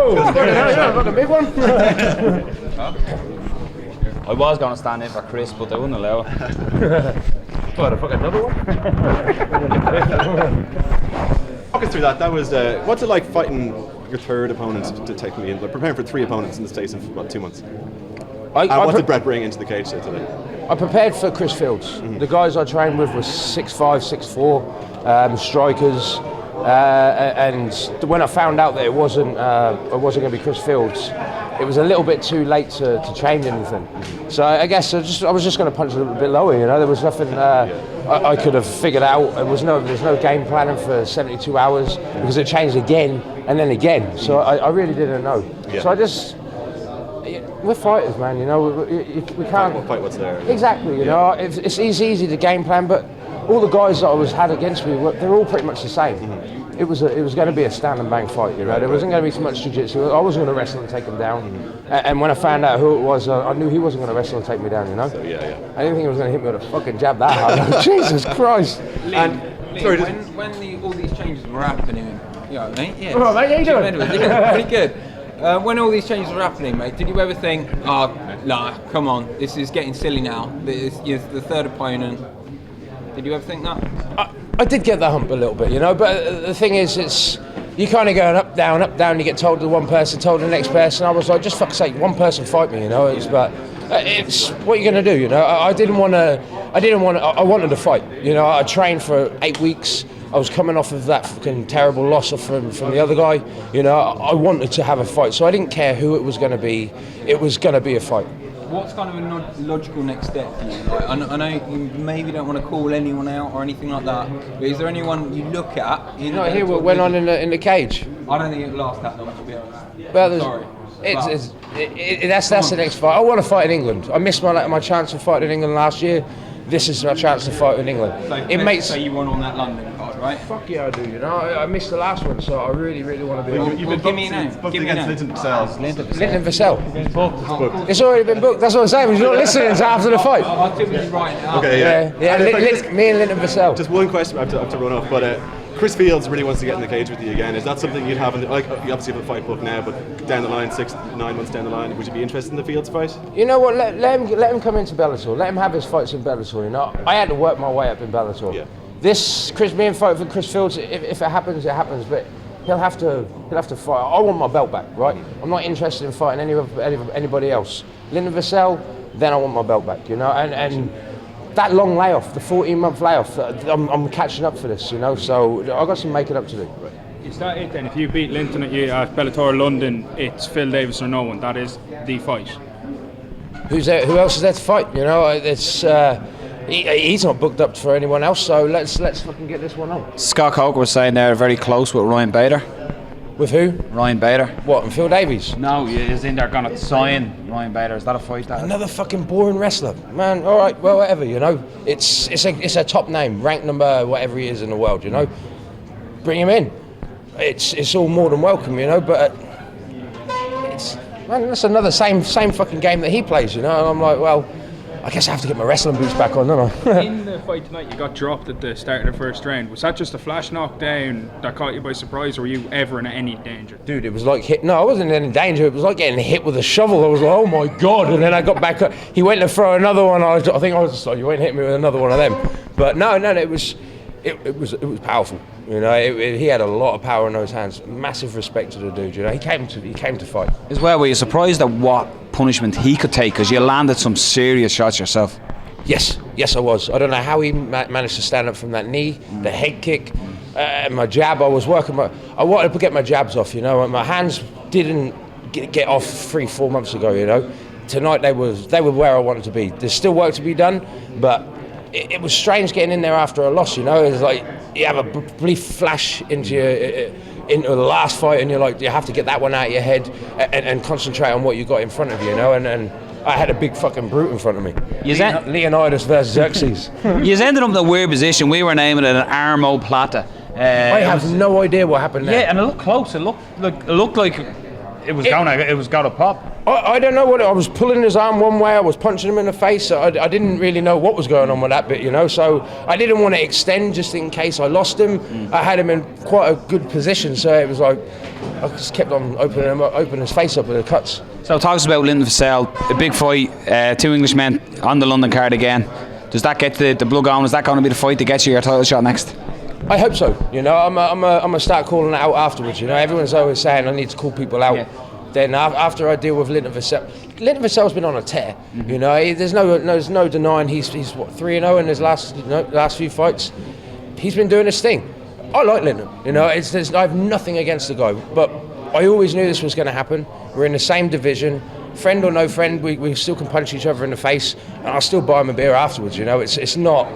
Oh, got the big one. I was going to stand in for Chris, but they wouldn't allow it. What, a fucking another one? Walk us through that. That was what's it like fighting your third opponent to take me in? Like preparing for 3 opponents in the States in about 2 months. What did Brett bring into the cage today? I prepared for Chris Fields. The guys I trained with were 6'5", 6'4", strikers. And when I found out that it wasn't going to be Chris Fields, it was a little bit too late to change anything. So I guess I was just going to punch a little bit lower. There was nothing I could have figured out. There's no game planning for 72 hours because it changed again and then again. So I really didn't know. Yeah. So we're fighters, man. We can't fight what's there. Exactly. It's easy to game plan, but all the guys that I had against me, they're all pretty much the same. It was going to be a stand and bang fight, There wasn't going to be too much jiu-jitsu. I wasn't going to wrestle and take him down. And when I found out who it was, I knew he wasn't going to wrestle and take me down, So, yeah. I didn't think he was going to hit me with a fucking jab that hard. Jesus Christ. Liam, when all these changes were happening, mate? Yeah. All right, mate, how you doing? Pretty good. When all these changes were happening, mate, did you ever think, nah, come on, this is getting silly now. This is the third opponent. Did you ever think that? I did get the hump a little bit, but the thing is, you kind of going up, down, you get told to one person, told to the next person. I was like, just fuck's sake, one person fight me, But it's what you're going to do, I wanted to fight, I trained for 8 weeks. I was coming off of that fucking terrible loss from the other guy, I wanted to have a fight, so I didn't care who it was going to be. It was going to be a fight. What's kind of a logical next step for you? I know you maybe don't want to call anyone out or anything like that, but is there anyone you look at? Not here what went on in the cage. I don't think it lasts that long, to be honest. Well, sorry. That's the next fight. I want to fight in England. I missed my chance of fighting in England last year. This is my chance to fight in England. So you won on that London card, right? Fuck yeah, I do. I missed the last one, so I really, really want to be. Give me a name. Booked against Linton Vassell. Linton Vassell. It's already been booked. That's what I'm saying. You're not listening until after the fight. I'll do it right now. Okay, yeah. Me and Linton Vassell. Just one question. I have to run off, but. Chris Fields really wants to get in the cage with you again. Is that something you'd have? You obviously have a fight book now, but down the line, 6-9 months down the line, would you be interested in the Fields fight? You know what? Let him come into Bellator. Let him have his fights in Bellator. I had to work my way up in Bellator. Yeah. Me and fight for Chris Fields. If it happens, it happens. But he'll have to fight. I want my belt back, right? I'm not interested in fighting anybody else. Linton Vassell, then I want my belt back. And that long layoff, the 14-month layoff, I'm catching up for this, so I've got some making up to do. Is that it then? If you beat Linton at Bellator London, it's Phil Davis or no one. That is the fight. Who's there? Who else is there to fight? It's he's not booked up for anyone else, so let's fucking get this one on. Scott Coker was saying they're very close with Ryan Bader. With who? Ryan Bader. What, and Phil Davies? No, he's in there gonna sign Ryan Bader. Is that a fight? Another fucking boring wrestler, man. All right, well, whatever. It's a top name, ranked number whatever he is in the world. Bring him in. It's all more than welcome, But that's another same fucking game that he plays, And I'm like, well, I guess I have to get my wrestling boots back on, don't I? In the fight tonight, you got dropped at the start of the first round. Was that just a flash knockdown that caught you by surprise, or were you ever in any danger? Dude, it was like I wasn't in any danger. It was like getting hit with a shovel. I was like, oh my God. And then I got back up. He went to throw another one. I think I was just like, you won't hit me with another one of them. But no, it was powerful. He had a lot of power in those hands. Massive respect to the dude. He came to fight. As well, were you surprised at what punishment he could take? Because you landed some serious shots yourself. Yes, I was. I don't know how he managed to stand up from that knee, the head kick, my jab. I wanted to get my jabs off. My hands didn't get off 3-4 months ago. Tonight they were where I wanted to be. There's still work to be done, but it was strange getting in there after a loss. It's like you have a brief flash into the last fight, and you're like, you have to get that one out of your head and concentrate on what you got in front of you, And I had a big fucking brute in front of me. Leonidas versus Xerxes. You ended up in a weird position. We were naming it an Armo Plata. I have no idea what happened there. Yeah, and it looked close. It looked like it was going to pop. I don't know what I was pulling his arm one way. I was punching him in the face. I didn't really know what was going on with that bit, you know. So I didn't want to extend just in case I lost him. I had him in quite a good position, so it was like I just kept on opening his face up with the cuts. So talk to us about Linton Vassell, a big fight, 2 Englishmen on the London card again. Does that get the blood going? Is that going to be the fight that gets you your title shot next? I hope so. You know, I'm gonna start calling it out afterwards. You know, everyone's always saying I need to call people out. Yeah. Then after I deal with Linton Vassell's been on a tear. You know, there's no denying he's what 3-0 in his last few fights. He's been doing his thing. I like Linton. You know, I have nothing against the guy, but I always knew this was going to happen. We're in the same division. Friend or no friend, we still can punch each other in the face, and I'll still buy him a beer afterwards. You know, it's not.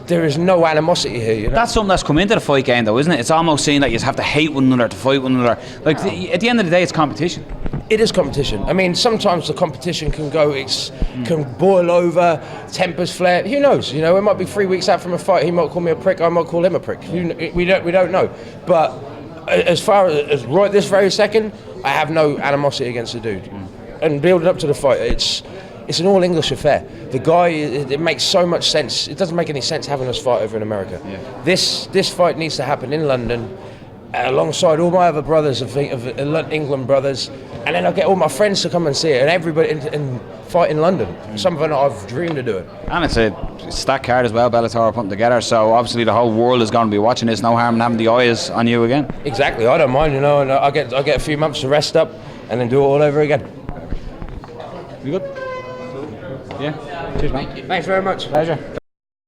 There is no animosity here. You know? That's something that's come into the fight game, though, isn't it? It's almost saying that you have to hate one another to fight one another. Like at the end of the day, it's competition. It is competition. I mean, sometimes the competition can can boil over, tempers flare. Who knows? You know, it might be 3 weeks out from a fight. He might call me a prick. I might call him a prick. We don't know. But as far as right this very second, I have no animosity against the dude. And building up to the fight, it's an all-English affair. The guy, it makes so much sense. It doesn't make any sense having us fight over in America. Yeah. This fight needs to happen in London, alongside all my other brothers of England brothers, and then I'll get all my friends to come and see it, and everybody and fight in London. Something that I've dreamed of doing. And it's a stacked card as well, Bellator are putting together, so obviously the whole world is going to be watching this. No harm in having the eyes on you again. Exactly, I don't mind, you know, and I get a few months to rest up and then do it all over again. You good? Yeah. Cheers, mate. Thanks very much. Pleasure.